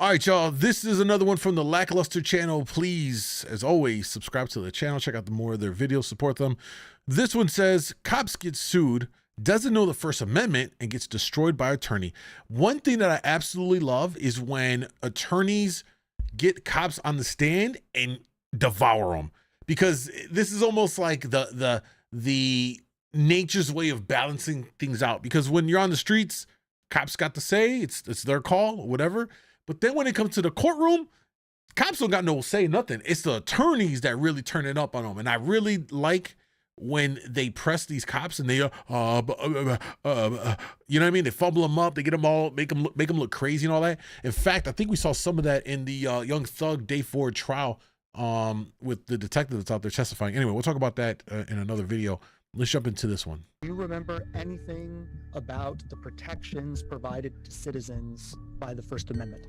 All right, y'all. This is another one from the Lackluster channel. Please, as always, subscribe to the channel. Check out the more of their videos. Support them. This one says, cops get sued, doesn't know the First Amendment, and gets destroyed by attorney. One thing that I absolutely love is when attorneys get cops on the stand and devour them. Because this is almost like the nature's way of balancing things out. Because when you're on the streets, cops got to say, it's their call, whatever. But then when it comes to the courtroom, cops don't got no say, nothing. It's the attorneys that really turn it up on them. And I really like when they press these cops and they, you know what I mean? They fumble them up, they get them all, make them look crazy and all that. In fact, I think we saw some of that in the Young Thug Day 4 trial with the detective that's out there testifying. Anyway, we'll talk about that in another video. Let's jump into this one. Do you remember anything about the protections provided to citizens by the First Amendment?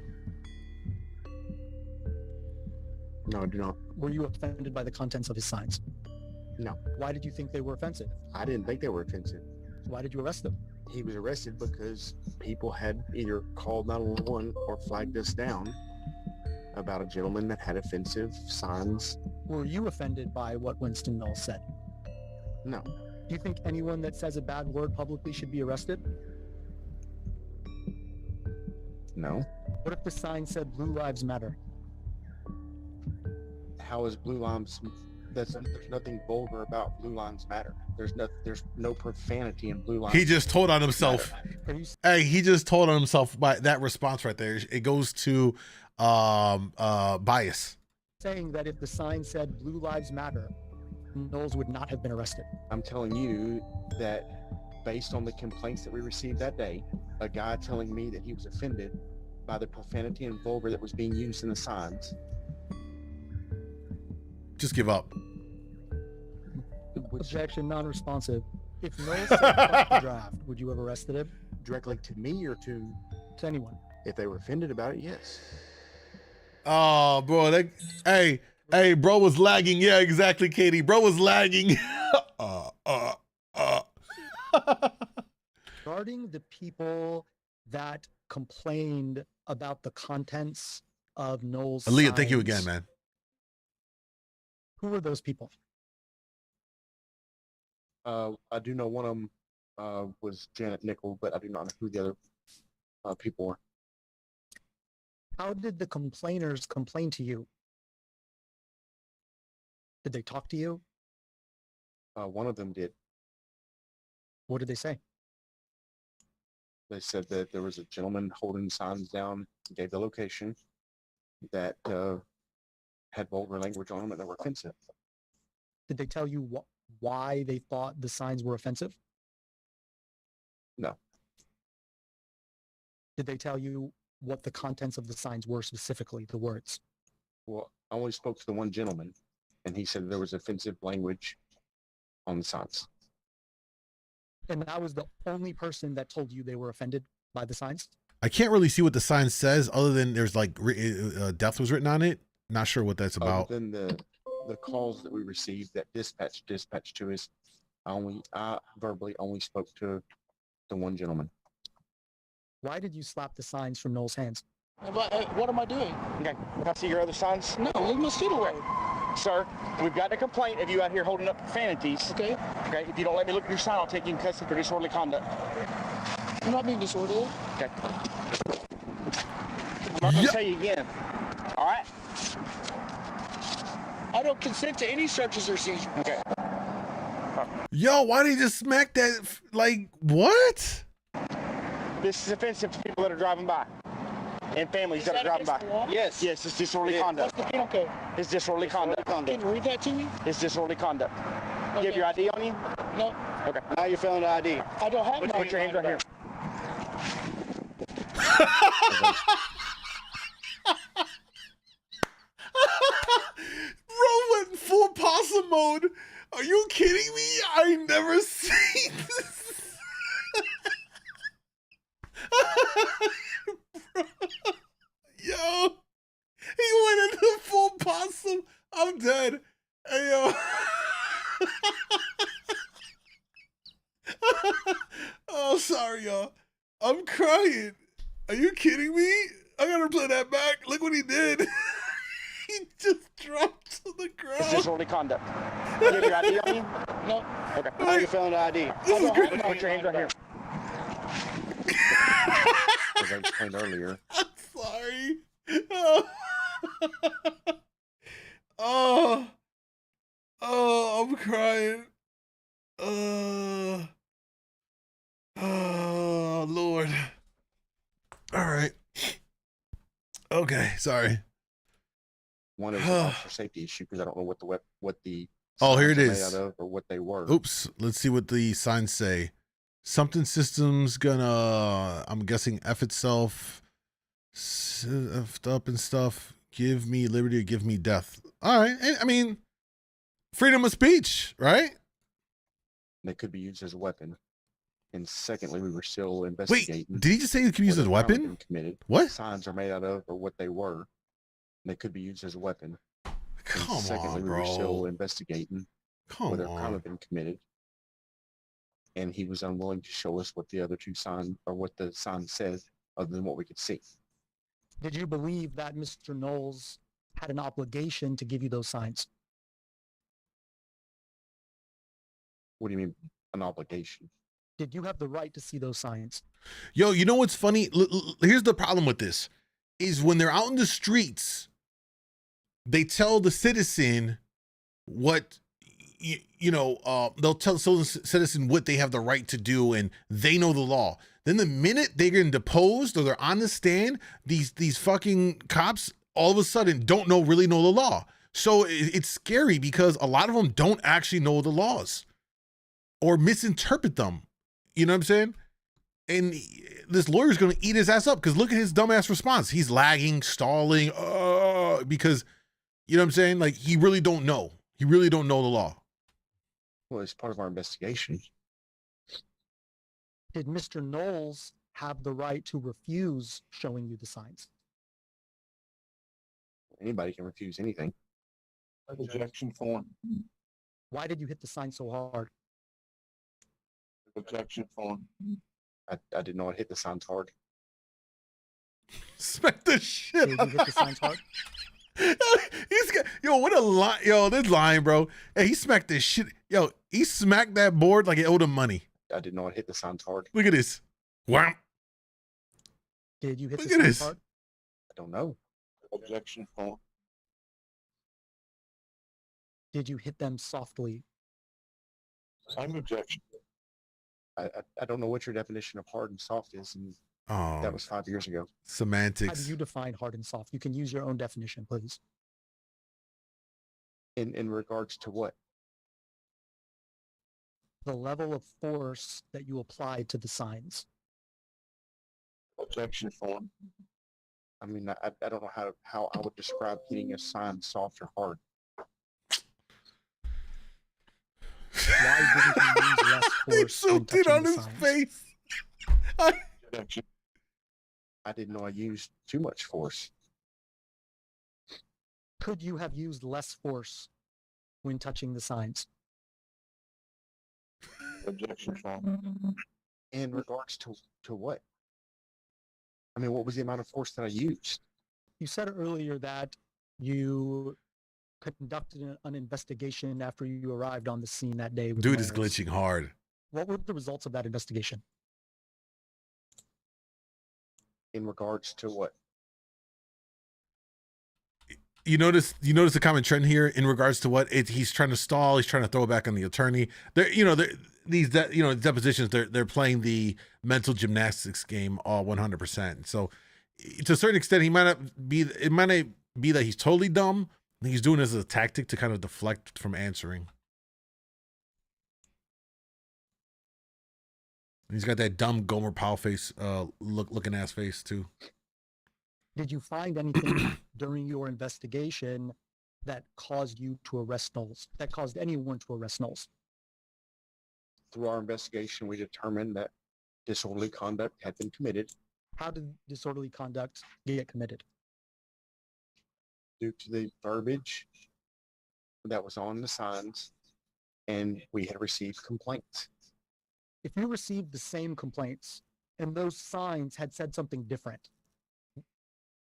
No, I do not. Were you offended by the contents of his signs? No. Why did you think they were offensive? I didn't think they were offensive. Why did you arrest them? He was arrested because people had either called 911 or flagged us down about a gentleman that had offensive signs. Were you offended by what Winston Knowles said? No. Do you think anyone that says a bad word publicly should be arrested? No. What if the sign said Blue Lives Matter? How is Blue Lives? There's nothing vulgar about Blue Lives Matter. There's no profanity in Blue Lives. He just told on himself. Hey, he just told on himself by that response right there. It goes to bias. Saying that if the sign said Blue Lives Matter, Knowles would not have been arrested. I'm telling you that based on the complaints that we received that day, a guy telling me that he was offended by the profanity and vulgar that was being used in the signs. Just give up. Objection, non-responsive. If Knowles said fuck the draft, would you have arrested him? Directly to me or to anyone? If they were offended about it, yes. Oh, bro. Hey, bro was lagging. Yeah, exactly, Katie. Bro was lagging. Regarding the people that complained about the contents of Knowles' Aaliyah, signs, thank you again, man. Who were those people? I do know one of them was Janet Nickel, but I do not know who the other people were. How did the complainers complain to you? Did they talk to you? One of them did. What did they say? They said that there was a gentleman holding signs down, gave the location, that had vulgar language on them and they were offensive. Did they tell you why they thought the signs were offensive? No. Did they tell you what the contents of the signs were specifically, the words? Well, I only spoke to the one gentleman, and he said there was offensive language on the signs. And that was the only person that told you they were offended by the signs? I can't really see what the sign says other than there's like death was written on it. Not sure what that's about. Then the calls that we received that dispatched to us, I verbally only spoke to the one gentleman. Why did you slap the signs from Knowles' hands? What am I doing? Okay, can I see your other signs? No, leave my feet away. Sir, we've got a complaint of you out here holding up profanities. Okay. Okay, if you don't let me look at your sign, I'll take you in custody for disorderly conduct. I'm not being disorderly. Okay. I'm not going to tell you again. All right? I don't consent to any searches or seizures. Okay. Yo, why did he just smack that? Like, what? This is offensive to people that are driving by. And families that are driving by. Yes, it's disorderly conduct. What's the penal code? It's disorderly conduct. Can you read that to me? It's disorderly conduct. Okay. You have your ID on you? No. Okay. Now you're failing the ID. I don't have Put your hands right here. Bro went full possum mode. Are you kidding me? I never seen this. Bro. Yo, he went into full possum. I'm dead. Hey, yo. Oh, sorry, y'all. I'm crying. Are you kidding me? I gotta better play that back. Look what he did. He just dropped to the It's ground. disorderly conduct. You have your ID on you? No. Okay. How are you feeling the ID? This is great. Put your hands right here. As I explained earlier, I'm sorry. Oh. Oh, I'm crying. Oh, Lord. All right. Okay, sorry. one is an officer safety issue because I don't know what the Oh, here signs it are made is. out of or what they were. Oops. Let's see what the signs say. Something system's gonna, I'm guessing, F itself. F'd up and stuff. Give me liberty or give me death. All right. I mean, freedom of speech, right? They could be used as a weapon. And secondly, we were still Wait, investigating. did he just say you can use it as a whether crime had weapon? been committed. What? Signs are made out of or what they were. They could be used as a weapon. Come and secondly, on, we were still bro. investigating Come whether a crime on. had been committed. And he was unwilling to show us what the other two signs or what the sign said other than what we could see. Did you believe that Mr. Knowles had an obligation to give you those signs? What do you mean an obligation? Did you have the right to see those signs? Yo, you know what's funny? Here's the problem with this is when they're out in the streets, they tell the citizen what, they'll tell the citizen what they have the right to do and they know the law. Then the minute they get deposed or they're on the stand, these fucking cops all of a sudden don't really know the law. So it's scary because a lot of them don't actually know the laws or misinterpret them. You know what I'm saying? And this lawyer's going to eat his ass up because look at his dumbass response. He's lagging, stalling, because, you know what I'm saying? Like, he really don't know. He really don't know the law. Well, it's part of our investigation. Did Mr. Knowles have the right to refuse showing you the signs? Anybody can refuse anything. Objection form. Why did you hit the sign so hard? Objection form. I didn't know I hit the signs hard. Smack the shit. Did you hit the signs hard? He's got, yo, what a lie. Yo, this lying, bro. Hey, he smacked this shit. Yo, he smacked that board like it owed him money. I didn't know I hit the signs hard. Look at this. Wow. Did you hit Look the at signs this. hard? I don't know. Objection form. Did you hit them softly? Same objection. I don't know what your definition of hard and soft is, and Oh, that was 5 years ago. How do semantics. you define hard and soft? You can use your own definition, please. In regards to what? The level of force that you applied to the signs. Objection form. I mean, I don't know how I would describe hitting a sign soft or hard. Why didn't you use less They force when soaked it touching on the his signs? face. Objection. I didn't know I used too much force. Could you have used less force when touching the signs? Objection form. In regards to what? I mean, what was the amount of force that I used? You said earlier that you conducted an investigation after you arrived on the scene that day. with Dude is Knowles. glitching hard. What were the results of that investigation? In regards to what? You notice the common trend here in regards to what he's trying to stall. He's trying to throw it back on the attorney. These depositions. They're playing the mental gymnastics game all 100%. So to a certain extent, it might not be that he's totally dumb. He's doing this as a tactic to kind of deflect from answering. He's got that dumb Gomer Powell face, looking ass face too. Did you find anything during your investigation that caused you to arrest Knowles? That caused anyone to arrest Knowles? Through our investigation, we determined that disorderly conduct had been committed How did disorderly conduct get committed? due to the verbiage that was on the signs, and we had received complaints. If you received the same complaints and those signs had said something different,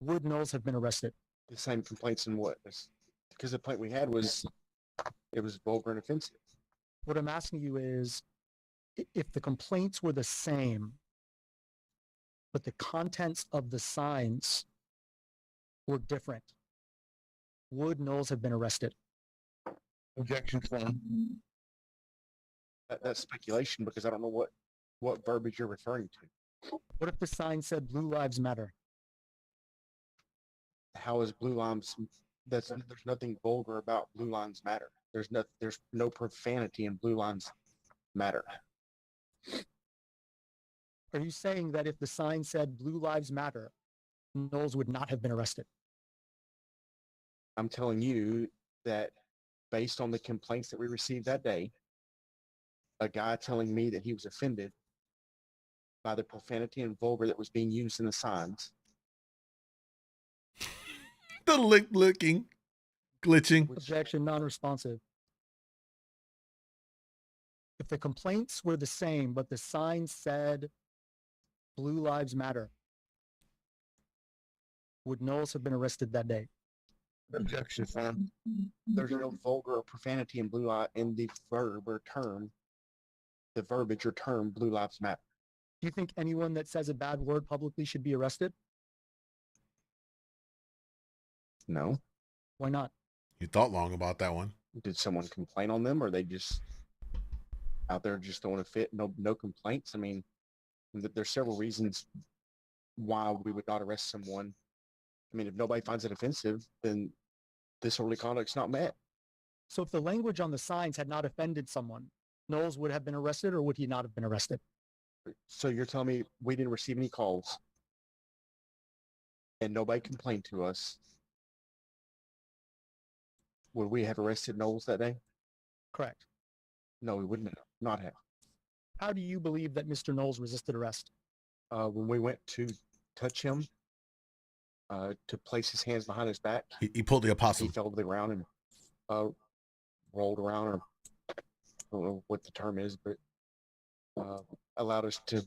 Would Knowles have been arrested? The same complaints and what? Because the complaint we had was it was vulgar and offensive. What I'm asking you is, if the complaints were the same, but the contents of the signs were different, would Knowles have been arrested? Objection form. That's speculation because I don't know what verbiage you're referring to. What if the sign said Blue Lives Matter? How is blue lines? There's nothing vulgar about blue lines matter. There's no profanity in blue lines matter. Are you saying that if the sign said Blue Lives Matter, Knowles would not have been arrested? I'm telling you that based on the complaints that we received that day, a guy telling me that he was offended by the profanity and vulgar that was being used in the signs. The licking, glitching. Objection, non-responsive. If the complaints were the same, but the sign said Blue Lives Matter, would Knowles have been arrested that day? Objection form. There's no vulgar or profanity in in the verb or term, the verbiage or term blue lives matter. Do you think anyone that says a bad word publicly should be arrested? No. Why not? You thought long about that one. Did someone complain on them, or they just out there just throwing a fit? No complaints. I mean, there's several reasons why we would not arrest someone. I mean, if nobody finds it offensive, then disorderly conduct's not met. So if the language on the signs had not offended someone, Knowles would have been arrested, or would he not have been arrested? So you're telling me we didn't receive any calls and nobody complained to us? Would we have arrested Knowles that day? Correct. No, we wouldn't not have. How do you believe that Mr. Knowles resisted arrest? When we went to touch him, to place his hands behind his back, He pulled the he opossum. fell to the ground and rolled around, or I don't know what the term is, but allowed us to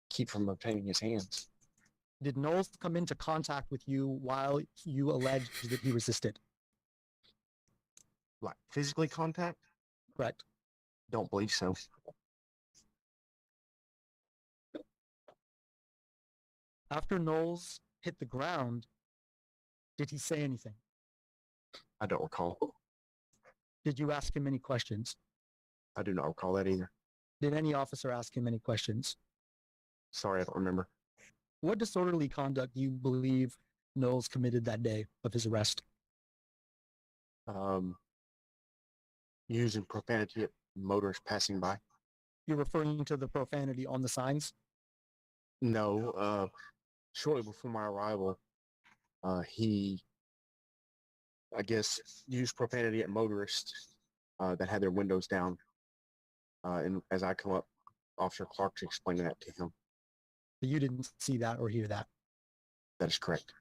keep from obtaining his hands. Did Knowles come into contact with you while you alleged that he resisted? Like physically contact? Correct. Don't believe so. After Knowles hit the ground, did he say anything? I don't recall. Did you ask him any questions? I do not recall that either. Did any officer ask him any questions? Sorry, I don't remember. What disorderly conduct do you believe Knowles committed that day of his arrest? Using profanity at motorists passing by. You're referring to the profanity on the signs? No, shortly before my arrival, he, I guess, used profanity at motorists that had their windows down. And as I come up, Officer Clark's explaining that to him. But you didn't see that or hear that. That is correct.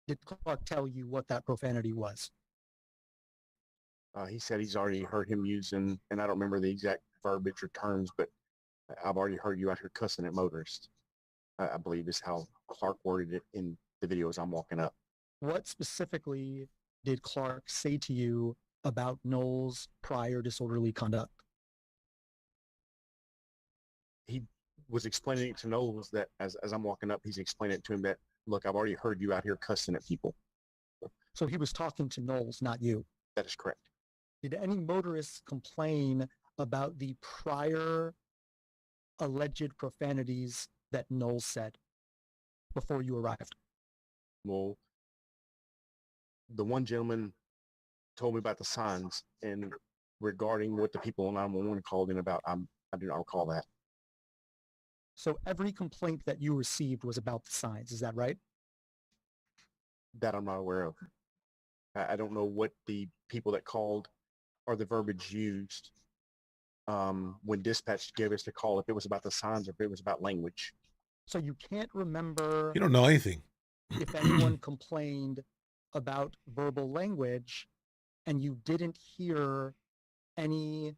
Did Clark tell you what that profanity was? He said he's already heard him using, and I don't remember the exact verbiage or terms, but I've already heard you out here cussing at motorists. I believe is how Clark worded it in the video as I'm walking up. What specifically did Clark say to you about Knowles' prior disorderly conduct? He was explaining it to Knowles that as I'm walking up, he's explaining it to him that, look, I've already heard you out here cussing at people. So he was talking to Knowles, not you. That is correct. Did any motorists complain about the prior alleged profanities that Knowles said before you arrived? Well, the one gentleman told me about the signs, and regarding what the people on 911 called in about, I do not recall that. So every complaint that you received was about the signs, is that right? That I'm not aware of. I don't know what the people that called or the verbiage used when dispatch gave us the call, if it was about the signs or if it was about language. So you can't remember You don't know anything. if anyone complained about verbal language, and you didn't hear any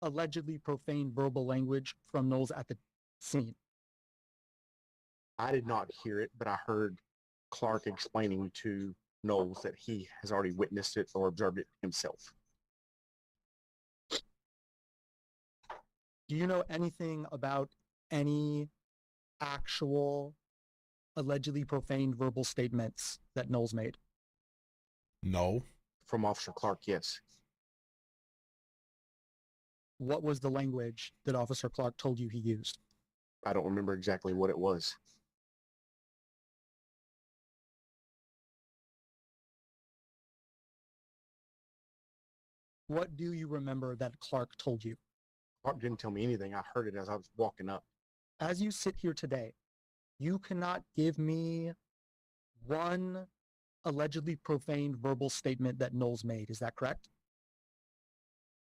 allegedly profane verbal language from Knowles at the scene. I did not hear it, but I heard Clark explaining to Knowles that he has already witnessed it or observed it himself. Do you know anything about any actual allegedly profane verbal statements that Knowles made? No. From Officer Clark, yes. What was the language that Officer Clark told you he used? I don't remember exactly what it was. What do you remember that Clark told you? Clark didn't tell me anything. I heard it as I was walking up. As you sit here today, you cannot give me one allegedly profane verbal statement that Knowles made. Is that correct?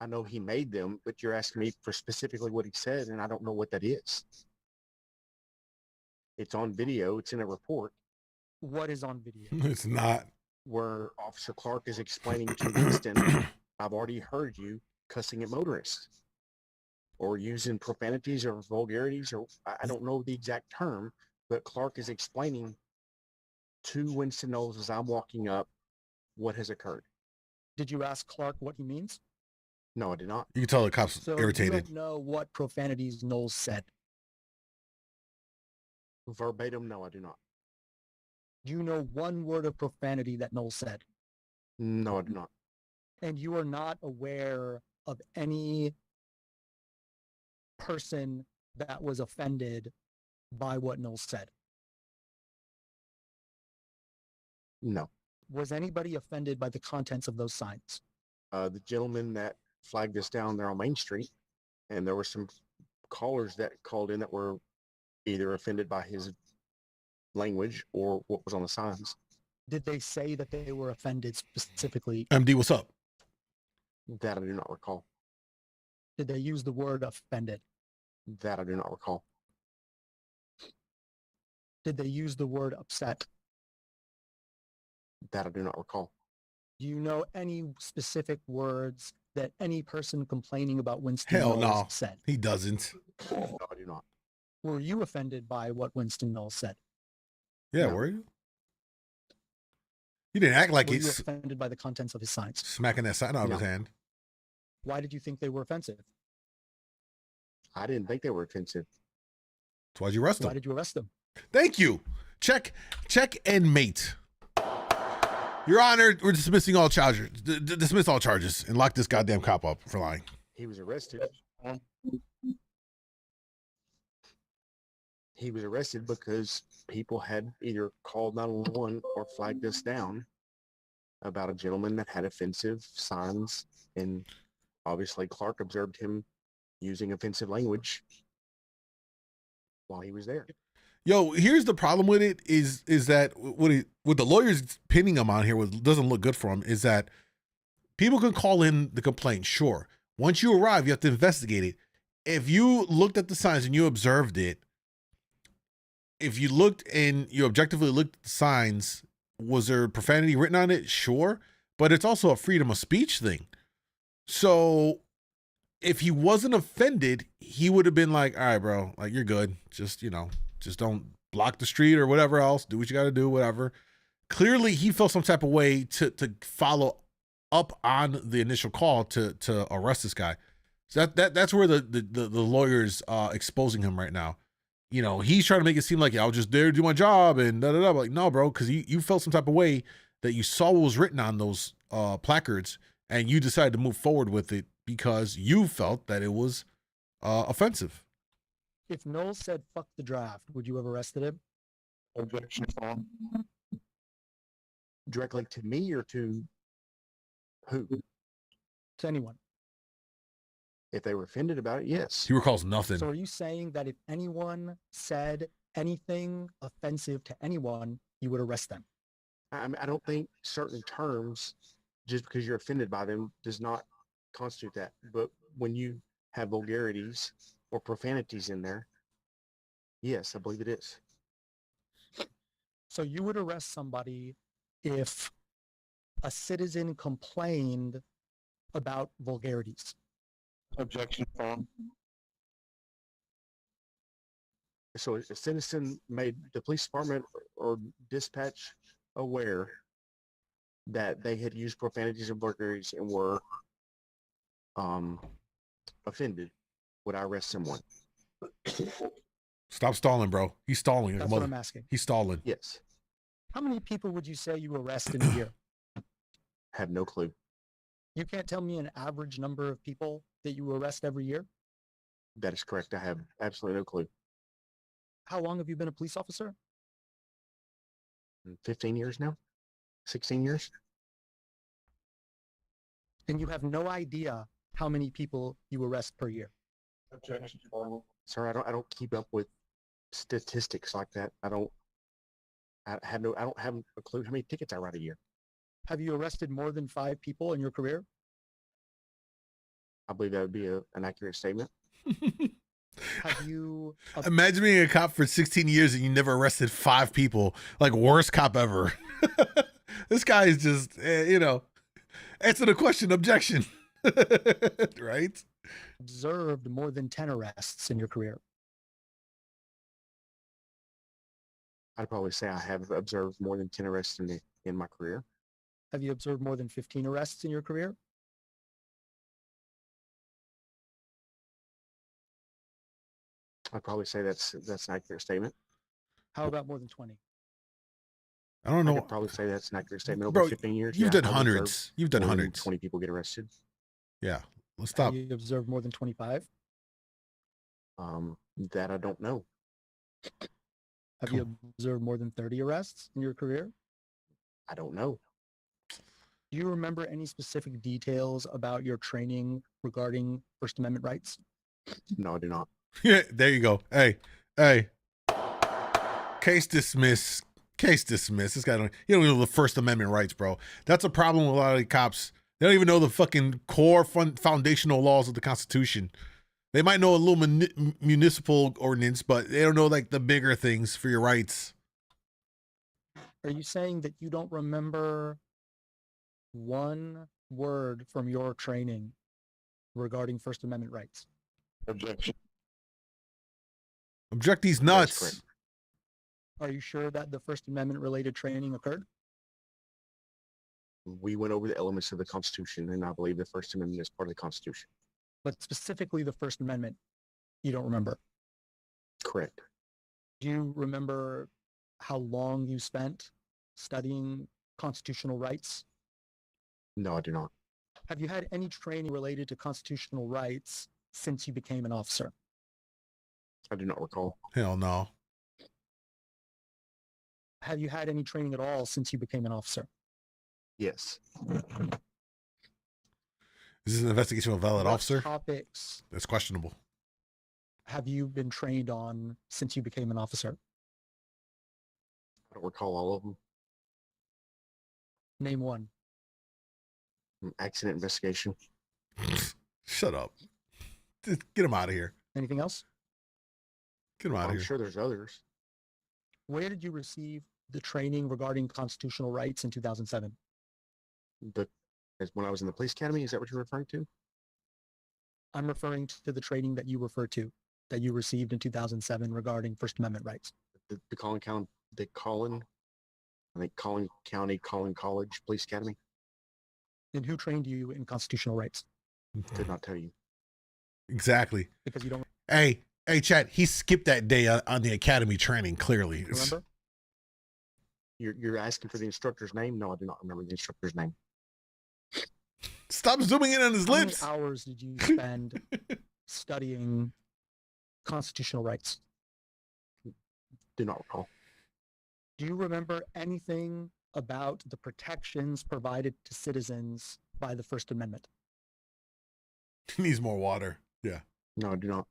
I know he made them, but you're asking me for specifically what he said, and I don't know what that is. It's on video. It's in a report What is on video? It's not. where Officer Clark is explaining to Winston, I've already heard you cussing at motorists or using profanities or vulgarities, or I don't know the exact term, but Clark is explaining to Winston Knowles as I'm walking up what has occurred. Did you ask Clark what he means? No, I did not. You can tell the cops So irritated. you don't know what profanities Knowles said. Verbatim, no, I do not. Do you know one word of profanity that Knowles said? No, I do not. And you are not aware of any person that was offended by what Knowles said? No. Was anybody offended by the contents of those signs? The gentleman that flagged us down there on Main Street, and there were some callers that called in that were either offended by his language or what was on the signs. Did they say that they were offended specifically? MD, what's up? That I do not recall. Did they use the word offended? That I do not recall. Did they use the word upset? That I do not recall. Do you know any specific words that any person complaining about Winston Hell Knowles no. said? He doesn't. No, I do not. Were you offended by what Winston Knowles said? Yeah, No. were you? You didn't act like Were you he's offended by the contents of his signs? smacking that sign out of his No. hand. Why did you think they were offensive? I didn't think they were offensive. That's why you arrest Why him. did you arrest them? Thank you. Check and mate. Your Honor, we're dismissing all charges. Dismiss all charges and lock this goddamn cop up for lying. He was arrested. He was arrested because people had either called 911 or flagged us down about a gentleman that had offensive signs, and obviously Clark observed him using offensive language while he was there. Yo, here's the problem with it is that what the lawyers pinning him on here, what doesn't look good for him, is that people can call in the complaint, sure. Once you arrive, you have to investigate it. If you looked at the signs and you observed it, if you looked and you objectively looked at the signs, was there profanity written on it? Sure. But it's also a freedom of speech thing. So if he wasn't offended, he would have been like, all right, bro, like you're good. Just, just don't block the street or whatever else. Do what you got to do, whatever. Clearly he felt some type of way to follow up on the initial call to arrest this guy. So that's where the lawyer's exposing him right now. He's trying to make it seem like I was just there to do my job and da da da. Like, no, bro, because you felt some type of way that you saw what was written on those placards and you decided to move forward with it because you felt that it was offensive. If Knowles said, fuck the draft, would you have arrested him? Objection found. Directly to me or to who? To anyone? If they were offended about it, yes. He recalls nothing. So are you saying that if anyone said anything offensive to anyone, you would arrest them? I don't think certain terms, just because you're offended by them, does not constitute that. But when you have vulgarities or profanities in there, yes, I believe it is. So you would arrest somebody if a citizen complained about vulgarities. Objection found. So a citizen made the police department or dispatch aware that they had used profanities and vulgarities and were offended. Would I arrest someone? Stop stalling, bro. He's stalling. Like a That's what mother. I'm asking. He's stalling. Yes. How many people would you say you arrest in a year? Have no clue. You can't tell me an average number of people that you arrest every year? That is correct. I have absolutely no clue. How long have you been a police officer? 15 years now? 16 years? And you have no idea how many people you arrest per year. Objection form. Sir, I don't keep up with statistics like that. I don't have a clue how many tickets I write a year. Have you arrested more than 5 people in your career? I believe that would be an accurate statement. Have you Imagine being a cop for 16 years and you never arrested 5 people. Like, worst cop ever. This guy is just, answer the question, objection. Right? observed more than 10 arrests in your career? I'd probably say I have observed more than 10 arrests in my career. Have you observed more than 15 arrests in your career? I'd probably say that's an accurate statement. How about more than 20? I don't I know. could probably say that's an accurate statement. Bro, Over 15 years, You've done I've hundreds. observed You've done more than hundreds. 20 people get arrested. Yeah. Let's stop. Have you observed more than 25? That I don't know. Have you observed more than 30 arrests in your career? I don't know. Do you remember any specific details about your training regarding First Amendment rights? No, I do not. Yeah, there you go. Hey. Case dismissed. Case dismissed. This guy you don't know the First Amendment rights, bro. That's a problem with a lot of the cops. They don't even know the fucking core foundational laws of the Constitution. They might know a little municipal ordinance, but they don't know like the bigger things for your rights. Are you saying that you don't remember one word from your training regarding First Amendment rights? Objection. Object these That's nuts. correct. Are you sure that the First Amendment related training occurred? We went over the elements of the Constitution, and I believe the First Amendment is part of the Constitution. But specifically the First Amendment, you don't remember. Correct. Do you remember how long you spent studying constitutional rights? No, I do not. Have you had any training related to constitutional rights since you became an officer? I do not recall. Hell no. Have you had any training at all since you became an officer? Yes. Is this an investigation of a valid What officer? topics That's questionable. have you been trained on since you became an officer? I don't recall all of them. Name one. Accident investigation. Shut up. Just get him out of here. Anything else? Get him out of I'm here. sure there's others. Where did you receive the training regarding constitutional rights in 2007? As when I was in the police academy, is that what you're referring to? I'm referring to the training that you refer to, that you received in 2007 regarding First Amendment rights. The Collin County, Collin County, Collin College Police Academy. And who trained you in constitutional rights? Could not tell you. Exactly. Because you don't Hey, Chad, he skipped that day on the academy training, clearly. remember? You're asking for the instructor's name? No, I do not remember the instructor's name. Stop zooming in on his How many lips. hours did you spend studying constitutional rights? Do not recall. Do you remember anything about the protections provided to citizens by the First Amendment? He needs more water. Yeah. No, I do not.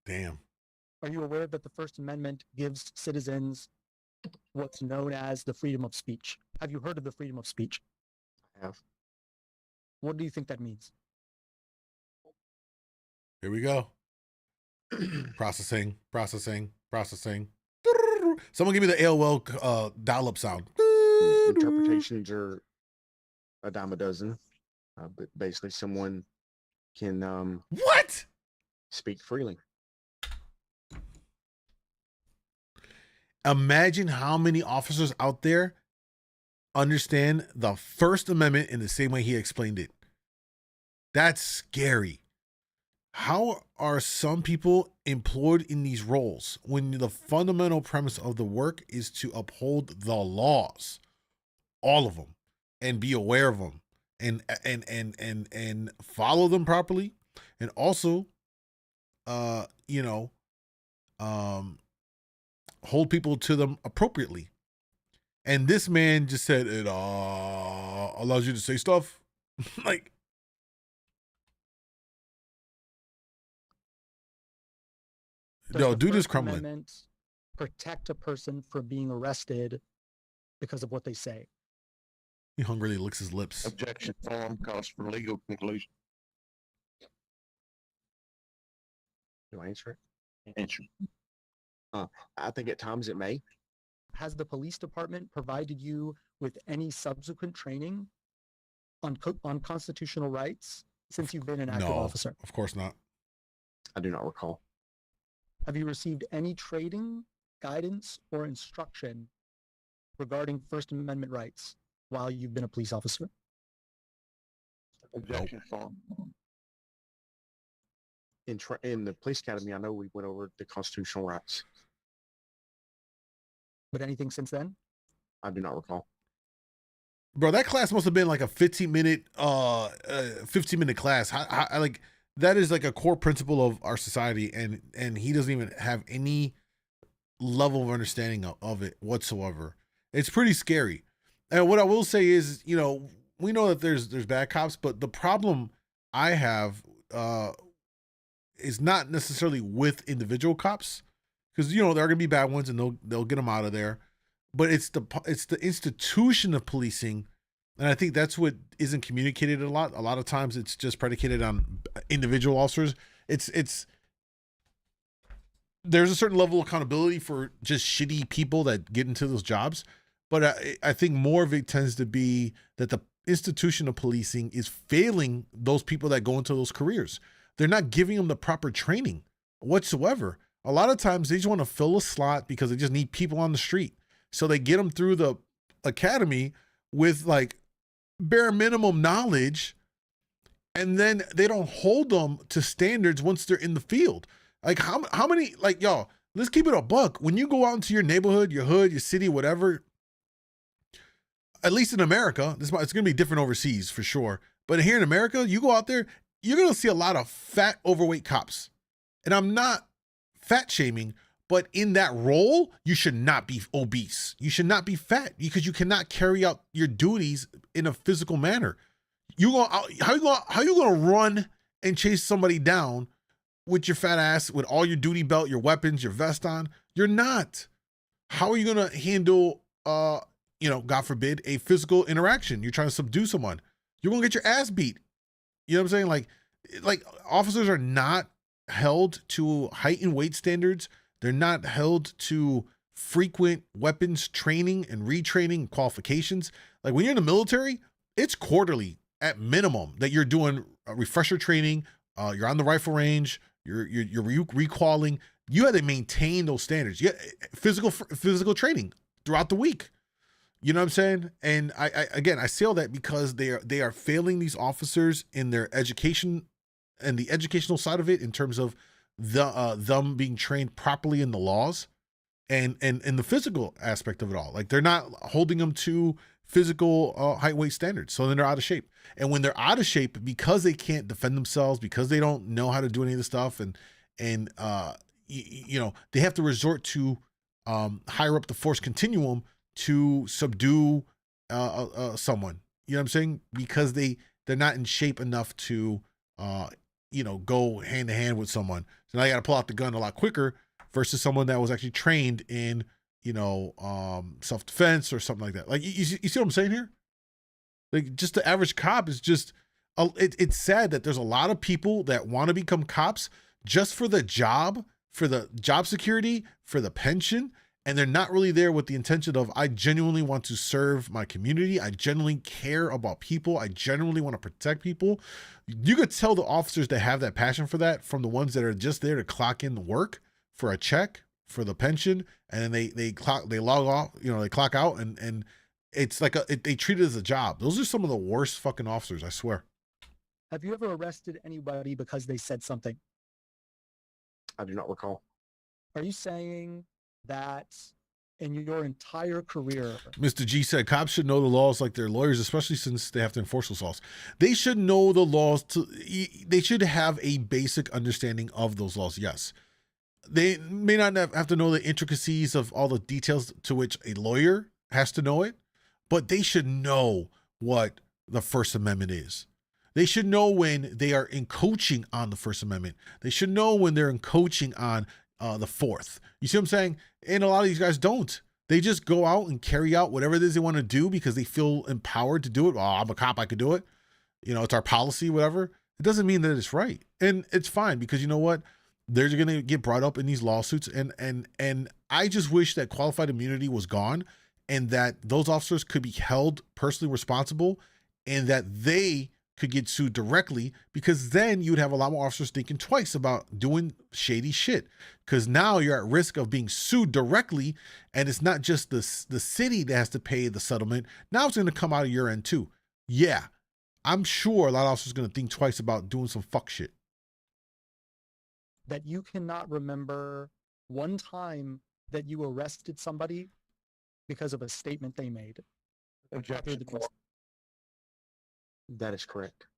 Damn. Are you aware that the First Amendment gives citizens what's known as the freedom of speech? Have you heard of the freedom of speech? I have. What do you think that means? Here we go. Processing. Someone give me the AOL dial-up sound. Interpretations are a dime a dozen. But basically, someone can What? speak freely. Imagine how many officers out there understand the First Amendment in the same way he explained it. That's scary. How are some people employed in these roles when the fundamental premise of the work is to uphold the laws, all of them, and be aware of them, and follow them properly, and also, hold people to them appropriately? And this man just said it allows you to say stuff like. Does No, the dude is First crumbling. Amendment protect a person from being arrested because of what they say? He hungrily licks his lips. Objection form calls for legal conclusion. Do I answer it? Answer. I think at times it may. Has the police department provided you with any subsequent training on constitutional rights since you've been an active No, officer? of course not. I do not recall. Have you received any training, guidance, or instruction regarding First Amendment rights while you've been a police officer? Objection form. In the police academy, I know we went over the constitutional rights. But anything since then? I do not recall. Bro, that class must have been like a 15-minute class. I like that is like a core principle of our society, and he doesn't even have any level of understanding of it whatsoever. It's pretty scary. And what I will say is, we know that there's bad cops, but the problem I have is not necessarily with individual cops, because there are gonna be bad ones and they'll get them out of there, but it's the institution of policing. And I think that's what isn't communicated a lot. A lot of times it's just predicated on individual officers. There's a certain level of accountability for just shitty people that get into those jobs. But I think more of it tends to be that the institution of policing is failing those people that go into those careers. They're not giving them the proper training whatsoever. A lot of times they just want to fill a slot because they just need people on the street. So they get them through the academy with like bare minimum knowledge, and then they don't hold them to standards once they're in the field. Like how many, like, y'all, let's keep it a buck. When you go out into your neighborhood, your hood, your city, whatever, at least in America, it's going to be different overseas for sure. But here in America, you go out there, you're going to see a lot of fat, overweight cops. And I'm not fat shaming, but in that role, you should not be obese. You should not be fat because you cannot carry out your duties in a physical manner. How you going to run and chase somebody down with your fat ass, with all your duty belt, your weapons, your vest on? You're not. How are you going to handle, God forbid, a physical interaction? You're trying to subdue someone. You're going to get your ass beat. You know what I'm saying? Like officers are not held to height and weight standards. They're not held to frequent weapons training and retraining qualifications. Like when you're in the military, it's quarterly at minimum that you're doing refresher training. You're on the rifle range. You're recalling. You have to maintain those standards. Yeah, physical training throughout the week. You know what I'm saying? And I say all that because they are failing these officers in their education and the educational side of it in terms of them being trained properly in the laws and the physical aspect of it all. Like they're not holding them to physical height weight standards. So then they're out of shape. And when they're out of shape because they can't defend themselves, because they don't know how to do any of this stuff, and they have to resort to higher up the force continuum to subdue someone. You know what I'm saying? Because they're not in shape enough to go hand to hand with someone. So now you got to pull out the gun a lot quicker versus someone that was actually trained in, self-defense or something like that. Like, you see what I'm saying here? Like, just the average cop is just, it's sad that there's a lot of people that want to become cops just for the job security, for the pension, and they're not really there with the intention of, I genuinely want to serve my community. I genuinely care about people. I genuinely want to protect people. You could tell the officers that have that passion for that from the ones that are just there to clock in the work for a check, for the pension, and then they log off, you know, they clock out, and it's like they treat it as a job. Those are some of the worst fucking officers, I swear. Have you ever arrested anybody because they said something? I do not recall. Are you saying that in your entire career, Mr. G said cops should know the laws like they're lawyers, especially since they have to enforce those laws. They should know the laws. They should have a basic understanding of those laws. Yes. They may not have to know the intricacies of all the details to which a lawyer has to know it, but they should know what the First Amendment is. They should know when they are encroaching on the First Amendment. They should know when they're encroaching on the Fourth. You see what I'm saying? And a lot of these guys don't. They just go out and carry out whatever it is they want to do because they feel empowered to do it. Oh, I'm a cop, I could do it. You know, it's our policy, whatever. It doesn't mean that it's right. And it's fine because you know what? They're going to get brought up in these lawsuits. And I just wish that qualified immunity was gone and that those officers could be held personally responsible and that they could get sued directly, because then you'd have a lot more officers thinking twice about doing shady shit, because now you're at risk of being sued directly, and it's not just the city that has to pay the settlement. Now it's going to come out of your end too. Yeah, I'm sure a lot of officers are going to think twice about doing some fuck shit. that you cannot remember one time that you arrested somebody because of a statement they made? Objection. That is correct.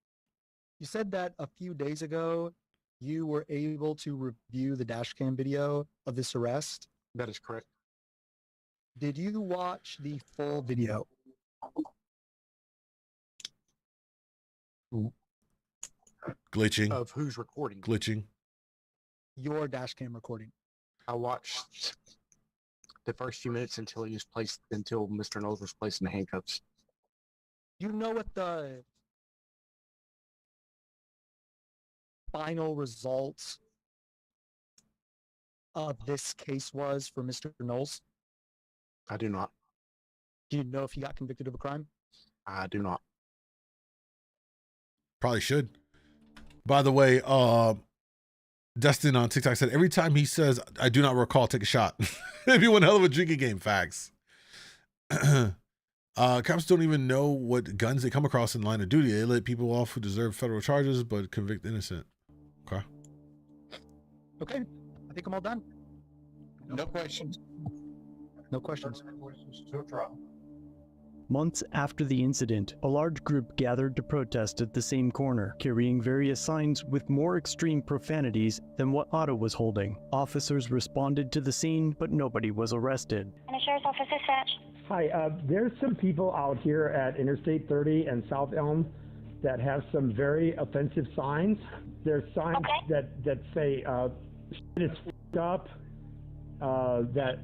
You said that a few days ago you were able to review the dash cam video of this arrest. That is correct. Did you watch the full video? Glitching, Of who's recording? glitching. Your dash cam recording. I watched the first few minutes until Mr. Knowles was placed in the handcuffs. You know what the final results of this case was for Mr. Knowles? I do not. Do you know if he got convicted of a crime? I do not. Probably should. By the way, Dustin on TikTok said every time he says I do not recall, take a shot. It'd be one hell of a drinking game. Facts. Cops don't even know what guns they come across in line of duty. They let people off who deserve federal charges but convict innocent. Okay. Okay, I think I'm all done. No questions. No questions. Months after the incident, a large group gathered to protest at the same corner, carrying various signs with more extreme profanities than what Otto was holding. Officers responded to the scene, but nobody was arrested. And the sheriff's office dispatch. Hi, there's some people out here at Interstate 30 and South Elm that have some very offensive signs. There's signs Okay. that say, shit is f***ed up, that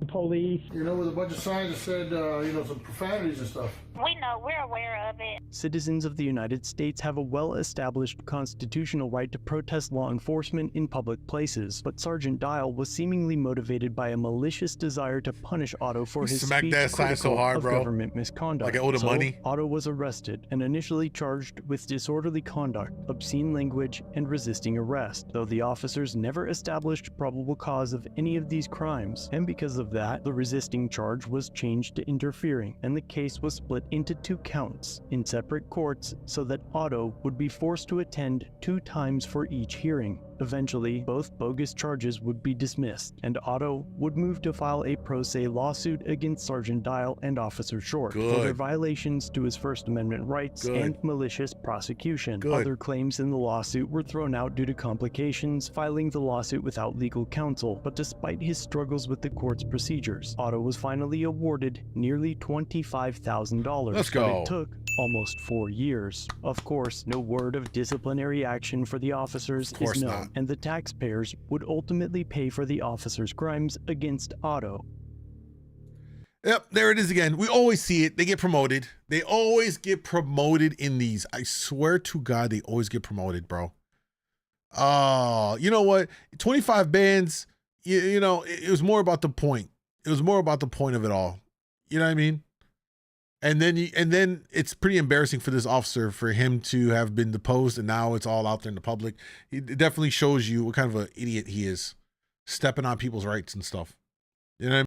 police. You know, with a bunch of signs that said, you know, some profanities and stuff. We know, we're aware of it. Citizens of the United States have a well-established constitutional right to protest law enforcement in public places, but Sergeant Dial was seemingly motivated by a malicious desire to punish Otto for You his smacked speech that sign so critical hard, of bro. government misconduct. Like I owed him So, money. Otto was arrested and initially charged with disorderly conduct, obscene language, and resisting arrest, though the officers never established probable cause of any of these crimes, and because of that, the resisting charge was changed to interfering, and the case was split into 2 counts in separate courts so that Otto would be forced to attend 2 times for each hearing. Eventually, both bogus charges would be dismissed, and Otto would move to file a pro se lawsuit against Sergeant Dial and Officer Short for their Good. violations to his First Amendment rights Good. and malicious prosecution. Good. Other claims in the lawsuit were thrown out due to complications, filing the lawsuit without legal counsel, but despite his struggles with the court's procedures, Otto was finally awarded nearly $25,000. Let's But go. it took almost 4 years. Of course, no word of disciplinary action for the officers Of course is known, not. and the taxpayers would ultimately pay for the officers' crimes against Otto. Yep, there it is again. We always see it. They get promoted. They always get promoted in these. I swear to God, they always get promoted, bro. Oh, you know what? 25 bands, you know, it was more about the point. It was more about the point of it all. You know what I mean? And then it's pretty embarrassing for this officer, for him to have been deposed, and now it's all out there in the public. It definitely shows you what kind of an idiot he is. stepping on people's rights and stuff. You know what I mean?